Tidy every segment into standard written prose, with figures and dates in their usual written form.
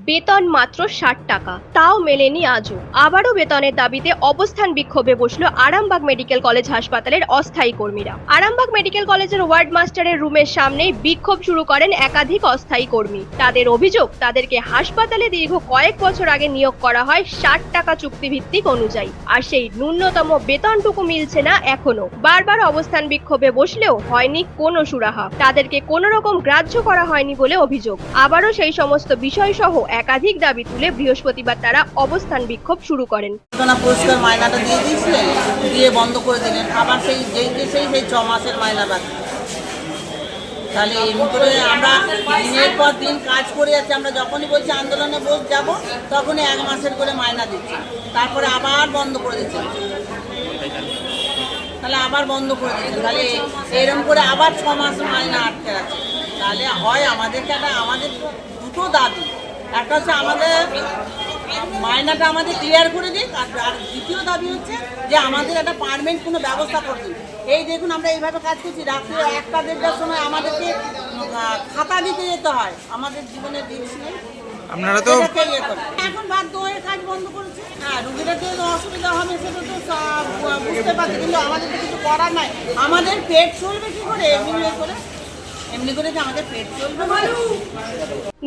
বেতন মাত্র ৬০ টাকা, তাও মেলেনি আজও। আবারও বেতনের দাবিতে অবস্থান বিক্ষোভে বসল আরামবাগ মেডিকেল কলেজ হাসপাতালের অস্থায়ী কর্মীরা। আরামবাগ মেডিকেল কলেজের ওয়ার্ড মাস্টারের রুমের সামনেই বিক্ষোভ শুরু করেন একাধিক অস্থায়ী কর্মী। তাদের অভিযোগ, তাদেরকে হাসপাতালে দীর্ঘ কয়েক বছর আগে নিয়োগ করা হয় ৬০ টাকা চুক্তিভিত্তিক অনুযায়ী, আর সেই ন্যূনতম বেতনটুকু মিলছে না এখনো। বারবার অবস্থান বিক্ষোভে বসলেও হয়নি কোনো সুরাহা, তাদেরকে কোনো রকম গ্রাহ্য করা হয়নি বলে অভিযোগ। আবারও সেই সমস্ত বিষয় সহ একাধিক দাবি তুলে বৃহস্পতিবার তারা অবস্থান বিক্ষোভ শুরু করেন। পরিষ্কার মাইনাটা দিয়ে দিয়েছিলেন, দিয়ে বন্ধ করে দিলেন, আবার সেই 6 মাসের মাইনা বাকি। তাহলে এমনি করে আমরা দিনের পর দিন কাজ করে যাচ্ছি। আমরা যখনই বলছি আন্দোলনে যাব, তখনই 1 মাসের করে মাইনা দিচ্ছি, তারপরে আবার বন্ধ করে দিচ্ছি, তাহলে আবার বন্ধ করে দিচ্ছি। তাহলে এরকম করে আবার 6 মাস মাইনা আটকে আছে। তাহলে হয় আমাদেরকে আমাদের দুটো দাবি, একটা হচ্ছে আমাদের মাইনাটা আমাদের ক্লিয়ার করে দিক, আর দ্বিতীয় দাবি হচ্ছে যে আমাদের একটা পারমানেন্ট কোনো ব্যবস্থা করে দিন। এই দেখুন আমরা এইভাবে কাজ করছি, রাত্রে 1টা-1:30টার সময় আমাদেরকে খাতা দিতে যেতে হয়, আমাদের জীবনের রিস্ক নেই। আপনারা তো এখন বাধ্য হয়ে কাজ বন্ধ করেছে। হ্যাঁ, রুগীরা তো অসুবিধা হবে সেটা তো বুঝতে পারছি, কিন্তু আমাদের তো কিছু করার নাই। আমাদের পেট চলবে কি করে এমনি করে যে আমাদের পেট চলবে।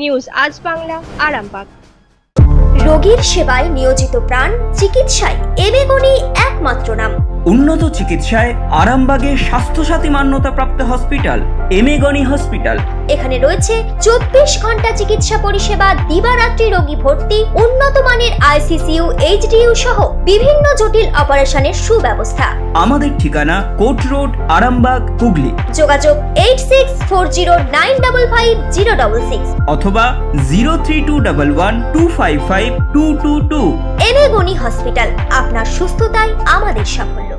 নিউজ আজ বাংলা, আরামবাগ। রোগীর সেবায় নিয়োজিত প্রাণ, চিকিৎসায় এবেগুনি একমাত্র নাম। উন্নত চিকিৎসায় আরামবাগে স্বাস্থ্যসাথী মান্যতাপ্রাপ্ত হসপিটাল এমেগনি হসপিটাল। এখানে রয়েছে 24 ঘন্টা চিকিৎসা পরিষেবা, দিবারাত্রি রোগী ভর্তি, উন্নত মানের আইসিসিইউ, এইচডিইউ সহ বিভিন্ন জটিল অপারেশনের সুব্যবস্থা। আমাদের ঠিকানা কোট রোড, আরামবাগ, হুগলি। যোগাযোগ 8640955066 অথবা 032112552222। এবেগুনি হসপিটাল, আপনার সুস্থতাই আমাদের সাফল্য।